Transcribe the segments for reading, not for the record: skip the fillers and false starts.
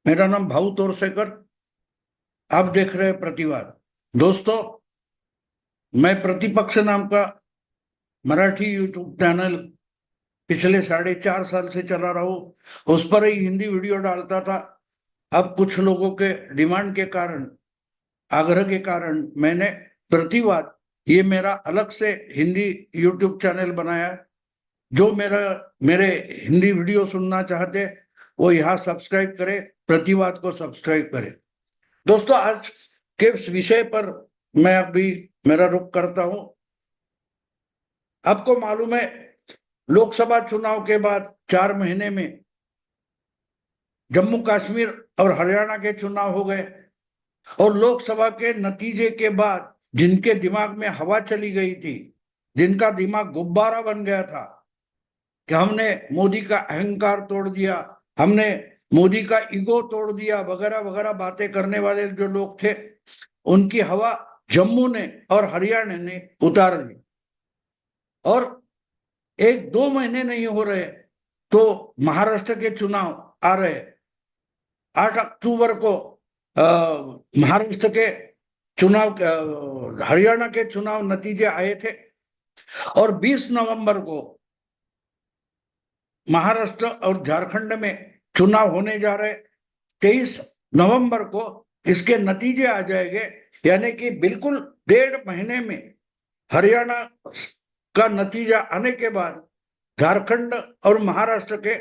मेरा नाम भाऊ तोरसेकर। आप देख रहे हैं प्रतिवाद। दोस्तों, मैं प्रतिपक्ष नाम का मराठी यूट्यूब चैनल पिछले 4.5 साल से चला रहा हूँ। उस पर ही हिंदी वीडियो डालता था। अब कुछ लोगों के डिमांड के कारण, आग्रह के कारण मैंने प्रतिवाद, ये मेरा अलग से हिंदी यूट्यूब चैनल बनाया है। जो मेरे हिंदी वीडियो सुनना चाहते वो यहाँ सब्सक्राइब करे, प्रतिवाद को सब्सक्राइब करे। दोस्तों, आज के विषय पर मैं अभी मेरा रुख करता हूं। आपको मालूम है, लोकसभा चुनाव के बाद 4 महीने में जम्मू कश्मीर और हरियाणा के चुनाव हो गए। और लोकसभा के नतीजे के बाद जिनके दिमाग में हवा चली गई थी, जिनका दिमाग गुब्बारा बन गया था कि हमने मोदी का अहंकार तोड़ दिया, हमने मोदी का ईगो तोड़ दिया, वगैरह वगैरह बातें करने वाले जो लोग थे, उनकी हवा जम्मू ने और हरियाणा ने उतार दी। और 1-2 महीने नहीं हो रहे तो महाराष्ट्र के चुनाव आ रहे। 8 अक्टूबर को महाराष्ट्र के चुनाव, हरियाणा के चुनाव नतीजे आए थे। और 20 नवंबर को महाराष्ट्र और झारखंड में चुनाव होने जा रहे। 23 नवंबर को इसके नतीजे आ जाएंगे। यानी कि बिल्कुल 1.5 महीने में हरियाणा का नतीजा आने के बाद झारखंड और महाराष्ट्र के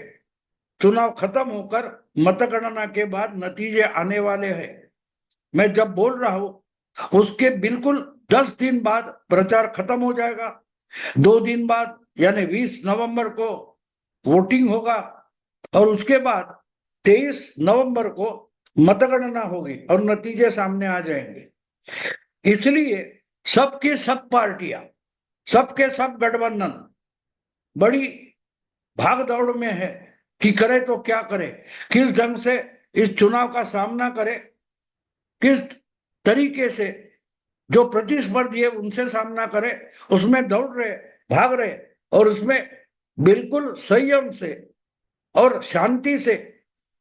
चुनाव खत्म होकर मतगणना के बाद नतीजे आने वाले हैं। मैं जब बोल रहा हूं उसके बिल्कुल 10 दिन बाद प्रचार खत्म हो जाएगा। 2 दिन बाद यानी 20 नवंबर को वोटिंग होगा और उसके बाद 23 नवंबर को मतगणना होगी और नतीजे सामने आ जाएंगे। इसलिए सबकी सब पार्टियां, सबके सब गठबंधन बड़ी भाग दौड़ में है कि करे तो क्या करे, किस ढंग से इस चुनाव का सामना करे, किस तरीके से जो प्रतिस्पर्धी है उनसे सामना करे, उसमें दौड़ रहे, भाग रहे। और उसमें बिल्कुल संयम से और शांति से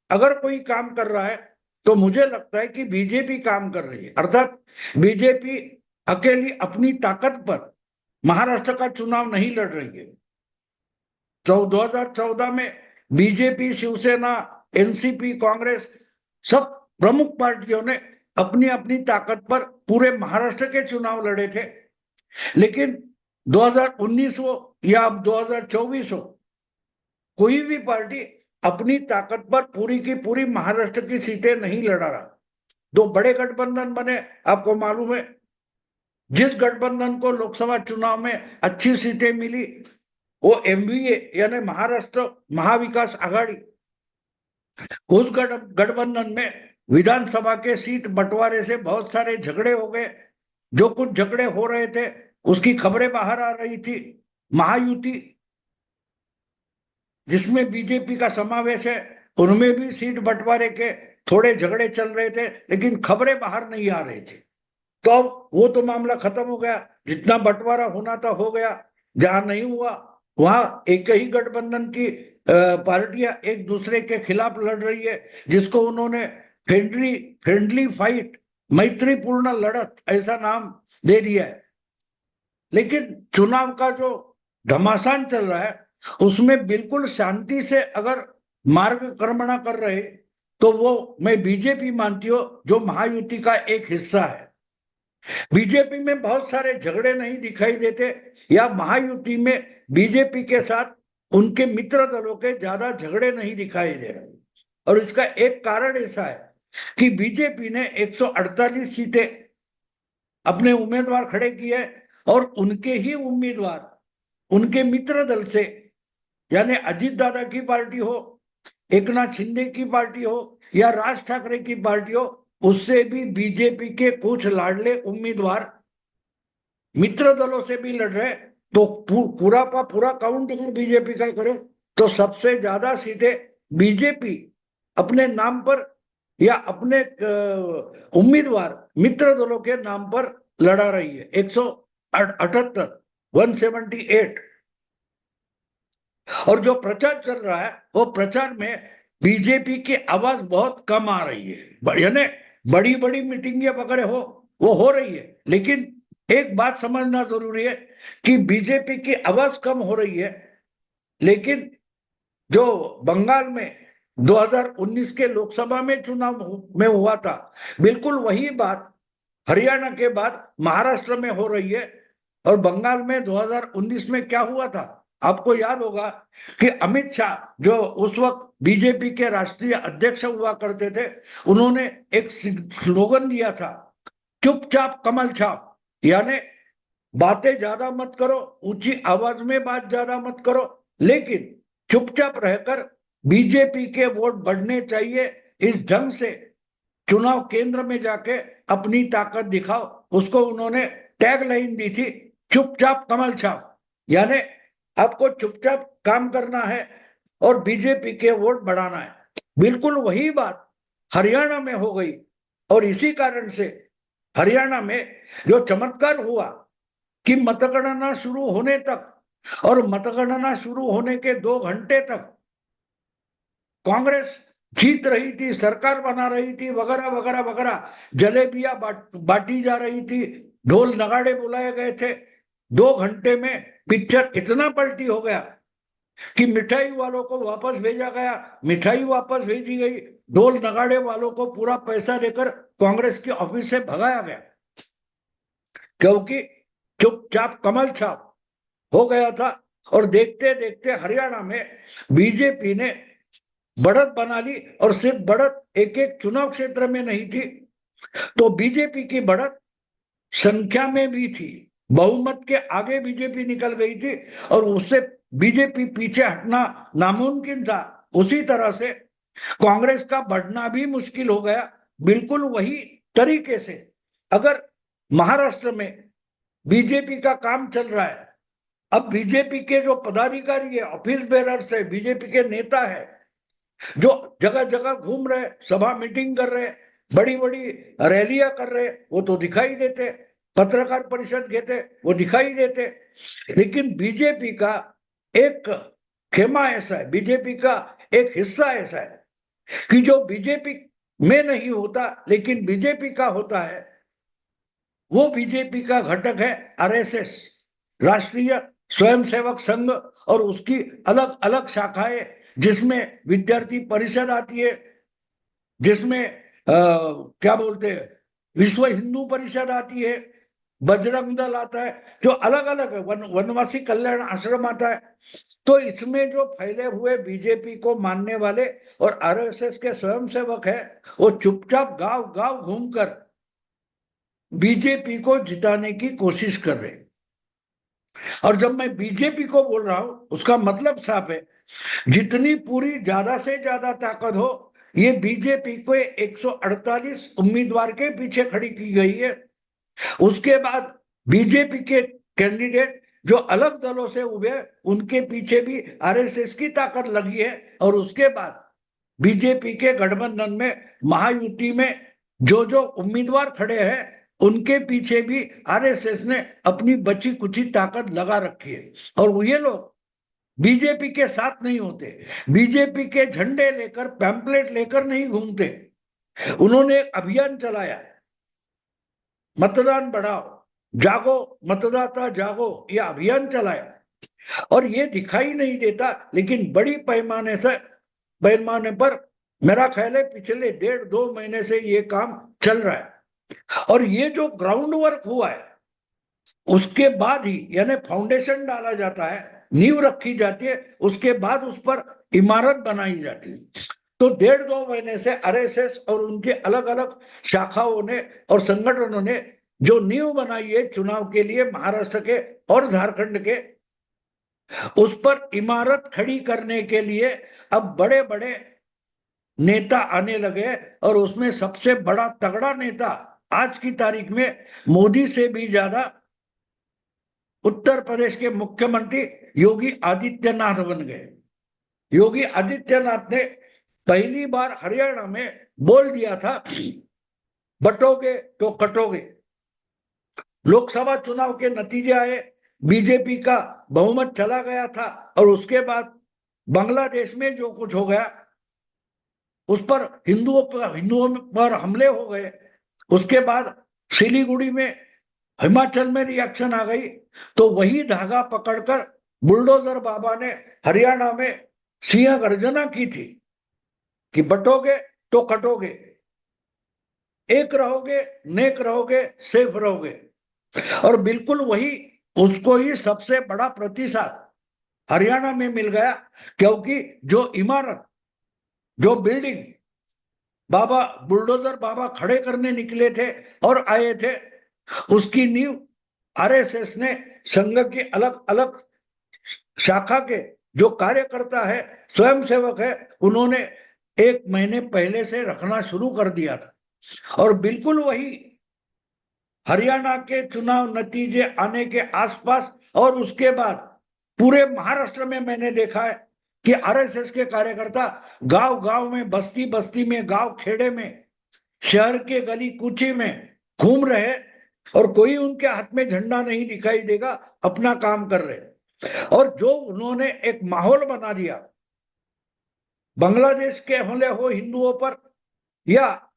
अगर कोई काम कर रहा है तो मुझे लगता है कि बीजेपी काम कर रही है। अर्थात बीजेपी अकेली अपनी ताकत पर महाराष्ट्र का चुनाव नहीं लड़ रही है। 2014 में बीजेपी, शिवसेना, एनसीपी, कांग्रेस, सब प्रमुख पार्टियों ने अपनी अपनी ताकत पर पूरे महाराष्ट्र के चुनाव लड़े थे। लेकिन 2019 हो या अब 2024 हो, कोई भी पार्टी अपनी ताकत पर पूरी की पूरी महाराष्ट्र की सीटें नहीं लड़ा रहा। 2 बड़े गठबंधन बने, आपको मालूम है। जिस गठबंधन को लोकसभा चुनाव में अच्छी सीटें मिली वो एमवीए यानी महाराष्ट्र महाविकास आघाड़ी। उस गठबंधन में विधानसभा के सीट बंटवारे से बहुत सारे झगड़े हो गए। जो कुछ झगड़े हो रहे थे उसकी खबरें बाहर आ रही थी। महायुति जिसमें बीजेपी का समावेश है, उनमें भी सीट बंटवारे के थोड़े झगड़े चल रहे थे, लेकिन खबरें बाहर नहीं आ रही थी। तो अब वो तो मामला खत्म हो गया, जितना बंटवारा होना था हो गया। जहां नहीं हुआ वहां एक ही गठबंधन की पार्टियां एक दूसरे के खिलाफ लड़ रही है, जिसको उन्होंने फ्रेंडली फ्रेंडली फाइट, मैत्रीपूर्ण लड़त ऐसा नाम दे दिया है। लेकिन चुनाव का जो घमासान चल रहा है उसमें बिल्कुल शांति से अगर मार्गक्रमण कर रहे तो वो मैं बीजेपी मानती हूँ, जो महायुति का एक हिस्सा है। बीजेपी में बहुत सारे झगड़े नहीं दिखाई देते, या महायुति में बीजेपी के साथ उनके मित्र दलों के ज्यादा झगड़े नहीं दिखाई दे रहे। और इसका एक कारण ऐसा है कि बीजेपी ने 148 सीटें अपने उम्मीदवार खड़े किए और उनके ही उम्मीदवार उनके मित्र दल से, यानी अजीत दादा की पार्टी हो, एकनाथ शिंदे की पार्टी हो या राज ठाकरे की पार्टी हो, उससे भी बीजेपी के कुछ लाडले उम्मीदवार मित्र दलों से भी लड़ रहे। तो पूरा का पूरा काउंट अगर बीजेपी का करे तो सबसे ज्यादा सीटें बीजेपी अपने नाम पर या अपने उम्मीदवार मित्र दलों के नाम पर लड़ा रही है। 178, 178। और जो प्रचार चल रहा है वो प्रचार में बीजेपी की आवाज बहुत कम आ रही है, यानी बड़ी बड़ी मीटिंगें वगैरह वो हो रही है, लेकिन एक बात समझना जरूरी है कि बीजेपी की आवाज कम हो रही है, लेकिन जो बंगाल में 2019 के लोकसभा में चुनाव में हुआ था, बिल्कुल वही बात हरियाणा के बाद महाराष्ट्र में हो रही है। और बंगाल में 2019 में क्या हुआ था, आपको याद होगा कि अमित शाह जो उस वक्त बीजेपी के राष्ट्रीय अध्यक्ष हुआ करते थे, उन्होंने एक स्लोगन दिया था, चुपचाप कमल छाप, यानी बातें ज्यादा मत करो, ऊंची आवाज में बात ज्यादा मत करो, लेकिन चुपचाप रहकर बीजेपी के वोट बढ़ने चाहिए, इस ढंग से चुनाव केंद्र में जाके अपनी ताकत दिखाओ। उसको उन्होंने टैग लाइन दी थी, चुपचाप कमल छाप, यानी आपको चुपचाप काम करना है और बीजेपी के वोट बढ़ाना है। बिल्कुल वही बात हरियाणा में हो गई, और इसी कारण से हरियाणा में जो चमत्कार हुआ कि मतगणना शुरू होने तक और मतगणना शुरू होने के 2 घंटे तक कांग्रेस जीत रही थी, सरकार बना रही थी, वगैरह वगैरह वगैरह, जलेबियां बांटी जा रही थी, ढोल नगाड़े बुलाए गए थे। 2 घंटे में पिक्चर इतना पलटी हो गया कि मिठाई वालों को वापस भेजा गया, मिठाई वापस भेजी गई, ढोल नगाड़े वालों को पूरा पैसा देकर कांग्रेस के ऑफिस से भगाया गया, क्योंकि चुपचाप कमल छाप हो गया था। और देखते देखते हरियाणा में बीजेपी ने बढ़त बना ली, और सिर्फ बढ़त एक एक चुनाव क्षेत्र में नहीं थी, तो बीजेपी की बढ़त संख्या में भी थी, बहुमत के आगे बीजेपी निकल गई थी, और उससे बीजेपी पीछे हटना नामुमकिन था। उसी तरह से कांग्रेस का बढ़ना भी मुश्किल हो गया, बिल्कुल वही तरीके से। अगर महाराष्ट्र में बीजेपी का काम चल रहा है, अब बीजेपी के जो पदाधिकारी है, ऑफिस बेरर्स है, बीजेपी के नेता है, जो जगह जगह घूम रहे, सभा मीटिंग कर रहे, बड़ी बड़ी रैलियां कर रहे, वो तो दिखाई देते, पत्रकार परिषद घेते, वो दिखाई देते, लेकिन बीजेपी का एक खेमा ऐसा है, बीजेपी का एक हिस्सा ऐसा है कि जो बीजेपी में नहीं होता लेकिन बीजेपी का होता है, वो बीजेपी का घटक है आरएसएस, राष्ट्रीय स्वयंसेवक संघ, और उसकी अलग अलग शाखाएं, जिसमें विद्यार्थी परिषद आती है, जिसमें क्या बोलते हैं, विश्व हिंदू परिषद आती है, बजरंग दल आता है, जो अलग अलग है, वनवासी कल्याण आश्रम आता है। तो इसमें जो फैले हुए बीजेपी को मानने वाले और आरएसएस के स्वयंसेवक है, वो चुपचाप गांव गांव घूमकर बीजेपी को जिताने की कोशिश कर रहे। और जब मैं बीजेपी को बोल रहा हूं, उसका मतलब साफ है, जितनी पूरी ज्यादा से ज्यादा ताकत हो, ये बीजेपी को 148 उम्मीदवार के पीछे खड़ी की गई है। उसके बाद बीजेपी के कैंडिडेट जो अलग दलों से उभे, उनके पीछे भी आरएसएस की ताकत लगी है। और उसके बाद बीजेपी के गठबंधन में, महायुति में जो जो उम्मीदवार खड़े हैं, उनके पीछे भी आरएसएस ने अपनी बची कुची ताकत लगा रखी है। और ये लोग बीजेपी के साथ नहीं होते, बीजेपी के झंडे लेकर, पैम्पलेट लेकर नहीं घूमते। उन्होंने एक अभियान चलाया, मतदान बढ़ाओ, जागो मतदाता जागो, ये अभियान चलाया, और ये दिखाई नहीं देता, लेकिन बड़ी पैमाने पर मेरा ख्याल है पिछले 1.5-2 महीने से ये काम चल रहा है। और ये जो ग्राउंड वर्क हुआ है, उसके बाद ही, यानी फाउंडेशन डाला जाता है, नींव रखी जाती है, उसके बाद उस पर इमारत बनाई जाती है। तो 1.5-2 महीने से आरएसएस और उनके अलग अलग शाखाओं ने और संगठनों ने जो नींव बनाई है चुनाव के लिए, महाराष्ट्र के और झारखंड के, उस पर इमारत खड़ी करने के लिए अब बड़े बड़े नेता आने लगे। और उसमें सबसे बड़ा तगड़ा नेता आज की तारीख में मोदी से भी ज्यादा उत्तर प्रदेश के मुख्यमंत्री योगी आदित्यनाथ बन गए। योगी आदित्यनाथ ने पहली बार हरियाणा में बोल दिया था, बटोगे तो कटोगे। लोकसभा चुनाव के नतीजे आए, बीजेपी का बहुमत चला गया था, और उसके बाद बांग्लादेश में जो कुछ हो गया, उस पर हिंदुओं पर हमले हो गए। उसके बाद सिलीगुड़ी में, हिमाचल में रिएक्शन आ गई, तो वही धागा पकड़कर बुलडोजर बाबा ने हरियाणा में सिंह गर्जना की थी कि बटोगे तो कटोगे, एक रहोगे, नेक रहोगे, सेफ रहोगे। और बिल्कुल वही, उसको ही सबसे बड़ा प्रतिसाद हरियाणा में मिल गया, क्योंकि जो इमारत, जो बिल्डिंग बाबा, बुलडोजर बाबा खड़े करने निकले थे और आए थे, उसकी नींव आरएसएस ने, संघ की अलग अलग शाखा के जो कार्यकर्ता है, स्वयंसेवक है, उन्होंने 1 महीने पहले से रखना शुरू कर दिया था। और बिल्कुल वही हरियाणा के चुनाव नतीजे आने के आसपास और उसके बाद पूरे महाराष्ट्र में मैंने देखा है कि आरएसएस के कार्यकर्ता गांव गांव में, बस्ती बस्ती में, गांव खेड़े में, शहर के गली कूची में घूम रहे, और कोई उनके हाथ में झंडा नहीं दिखाई देगा, अपना काम कर रहे। और जो उन्होंने एक माहौल बना दिया, बांग्लादेश के हमले हो हिंदुओं पर, या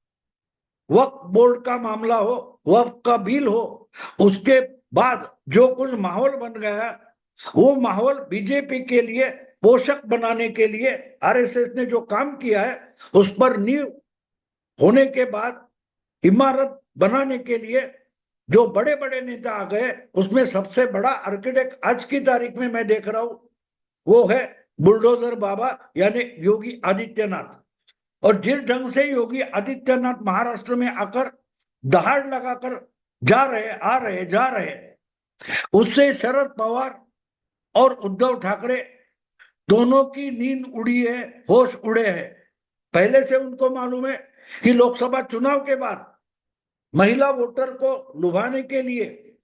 वक्फ बोर्ड का मामला हो, वक्फ का बिल हो, उसके बाद जो कुछ माहौल बन गया, वो माहौल बीजेपी के लिए पोषक बनाने के लिए आरएसएस ने जो काम किया है, उस पर नींव होने के बाद इमारत बनाने के लिए जो बड़े बड़े नेता आ गए, उसमें सबसे बड़ा आर्किटेक्ट आज की तारीख में मैं देख रहा हूं, वो है बुलडोजर बाबा, यानी योगी आदित्यनाथ। और जिस ढंग से योगी आदित्यनाथ महाराष्ट्र में आकर दहाड़ लगाकर जा रहे, आ रहे, जा रहे, उससे शरद पवार और उद्धव ठाकरे दोनों की नींद उड़ी है, होश उड़े हैं। पहले से उनको मालूम है कि लोकसभा चुनाव के बाद महिला वोटर को लुभाने के लिए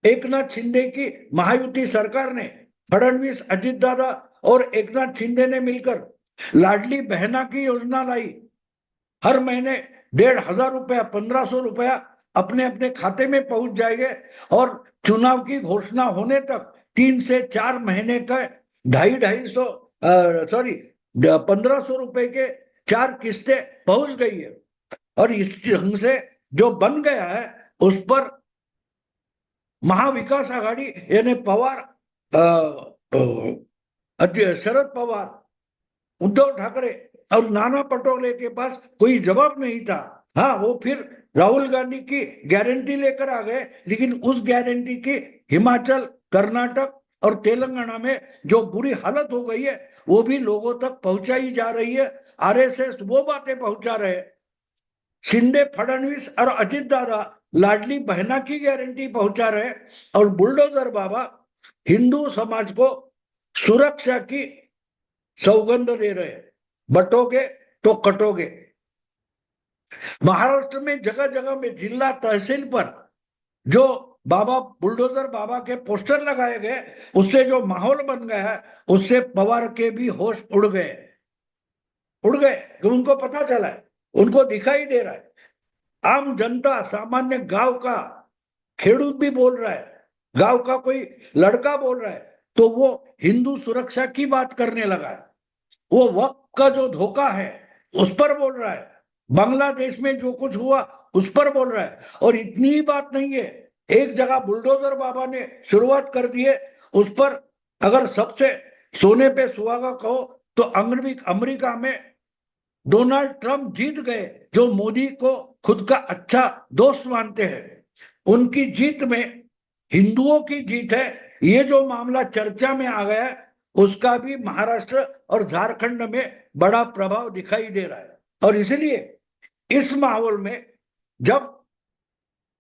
एकनाथ शिंदे की महायुति सरकार ने, फडणवीस, अजित दादा और एकनाथ शिंदे ने मिलकर लाडली बहना की योजना लाई। हर महीने 1,500 रुपया, 1,500 रुपया अपने अपने खाते में पहुंच जाएंगे, और चुनाव की घोषणा होने तक 3 से 4 महीने का 1,500 रुपए के 4 किस्तें पहुंच गई है। और इस ढंग से जो बन गया है, उस पर महाविकास आघाड़ी यानी पवार, शरद पवार, उद्धव ठाकरे और नाना पटोले के पास कोई जवाब नहीं था। हाँ, वो फिर राहुल गांधी की गारंटी लेकर आ गए, लेकिन उस गारंटी की हिमाचल, कर्नाटक और तेलंगाना में जो बुरी हालत हो गई है, वो भी लोगों तक पहुंचाई जा रही है। आरएसएस वो बातें पहुंचा रहे हैं, शिंदे, फडणवीस और अजित दादा लाडली बहना की गारंटी पहुंचा रहे, और बुलडोजर बाबा हिंदू समाज को सुरक्षा की सौगंध दे रहे हैं, बटोगे तो कटोगे। महाराष्ट्र में जगह जगह में जिला तहसील पर जो बाबा, बुलडोजर बाबा के पोस्टर लगाए गए, उससे जो माहौल बन गया है, उससे पवार के भी होश उड़ गए, उड़ गए कि उनको पता चला है, उनको दिखाई दे रहा है। आम जनता, सामान्य गांव का खेडूत भी बोल रहा है, गांव का कोई लड़का बोल रहा है, तो वो हिंदू सुरक्षा की बात करने लगा है। वो वक्त का जो धोखा है उस पर बोल रहा है, बांग्लादेश में जो कुछ हुआ उस पर बोल रहा है। और इतनी ही बात नहीं है, एक जगह बुलडोजर बाबा ने शुरुआत कर दी है, उस पर अगर सबसे सोने पे सुहागा कहो तो अमेरिका में डोनाल्ड ट्रंप जीत गए, जो मोदी को खुद का अच्छा दोस्त मानते हैं। उनकी जीत में हिंदुओं की जीत है, ये जो मामला चर्चा में आ गया है, उसका भी महाराष्ट्र और झारखंड में बड़ा प्रभाव दिखाई दे रहा है। और इसलिए इस माहौल में जब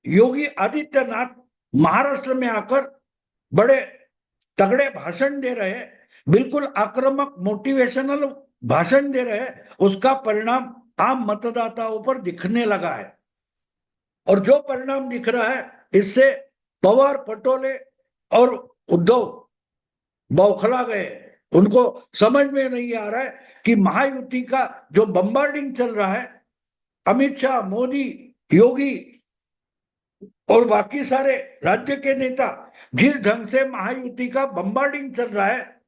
योगी आदित्यनाथ महाराष्ट्र में आकर बड़े तगड़े भाषण दे रहे हैं, बिल्कुल आक्रामक मोटिवेशनल भाषण दे रहे हैं, उसका परिणाम आम मतदाताओं पर दिखने लगा है। और जो परिणाम दिख रहा है, इससे पवार, पटोले और उद्धव बौखला गए। उनको समझ में नहीं आ रहा है कि महायुति का जो बम्बार्डिंग चल रहा है, अमित शाह, मोदी, योगी और बाकी सारे राज्य के नेता, जिस ढंग से महायुति का बम्बार्डिंग चल रहा है,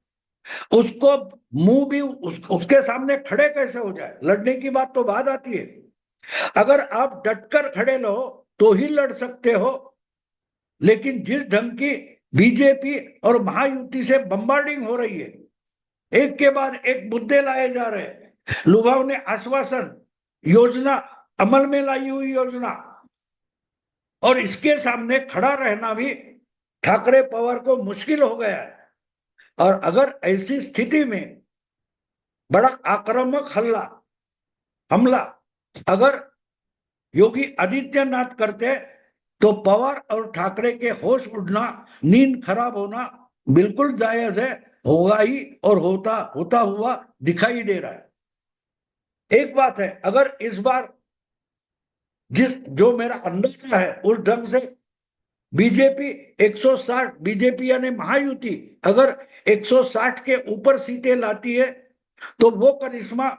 उसको मुंह भी उसके सामने खड़े कैसे हो जाए? लड़ने की बात तो बाद आती है। अगर आप डटकर खड़े रहो तो ही लड़ सकते हो, लेकिन जिस ढंग की बीजेपी और महायुति से बम्बार्डिंग हो रही है, एक के बाद एक मुद्दे लाए जा रहे हैं, लुभावने आश्वासन, योजना, अमल में लाई हुई योजना, और इसके सामने खड़ा रहना भी ठाकरे पवार को मुश्किल हो गया है। और अगर ऐसी स्थिति में बड़ा आक्रामक हमला अगर योगी आदित्यनाथ करते तो पवार और ठाकरे के होश उड़ना, नींद खराब होना बिल्कुल जायज है, होगा ही, और होता हुआ दिखाई दे रहा है। एक बात है, अगर इस बार जो मेरा अंदाजा है उस ढंग से बीजेपी 160, बीजेपी यानी महायुति अगर 160 के ऊपर सीटें लाती है तो वो करिश्मा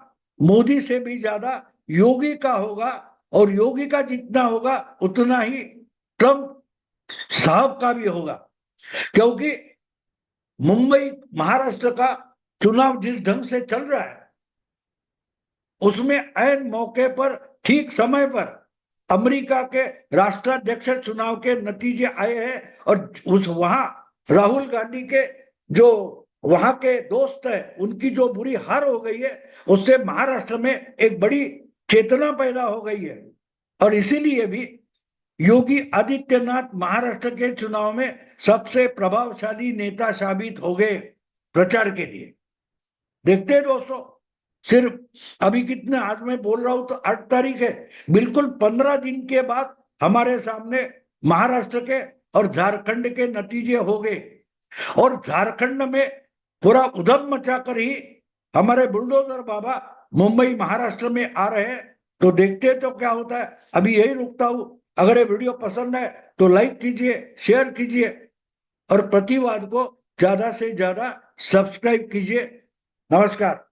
मोदी से भी ज्यादा योगी का होगा, और योगी का जितना होगा उतना ही ट्रंप साहब का भी होगा। क्योंकि मुंबई महाराष्ट्र का चुनाव जिस ढंग से चल रहा है उसमें ऐन मौके पर, ठीक समय पर अमेरिका के राष्ट्राध्यक्ष चुनाव के नतीजे आए हैं, और वहां राहुल गांधी के जो वहां के दोस्त है उनकी जो बुरी हार हो गई है, उससे महाराष्ट्र में एक बड़ी चेतना पैदा हो गई है। और इसीलिए भी योगी आदित्यनाथ महाराष्ट्र के चुनाव में सबसे प्रभावशाली नेता साबित हो गए प्रचार के लिए। देखते हैं दोस्तों, सिर्फ अभी कितने, आज मैं बोल रहा हूं तो 8 तारीख है, बिल्कुल 15 दिन के बाद हमारे सामने महाराष्ट्र के और झारखंड के नतीजे हो गए, और झारखंड में पूरा उधम मचाकर ही हमारे बुलडोजर बाबा मुंबई महाराष्ट्र में आ रहे हैं। तो देखते हैं तो क्या होता है। अभी यही रुकता हूं। अगर ये वीडियो पसंद है तो लाइक कीजिए, शेयर कीजिए, और प्रतिवाद को ज्यादा से ज्यादा सब्सक्राइब कीजिए। नमस्कार।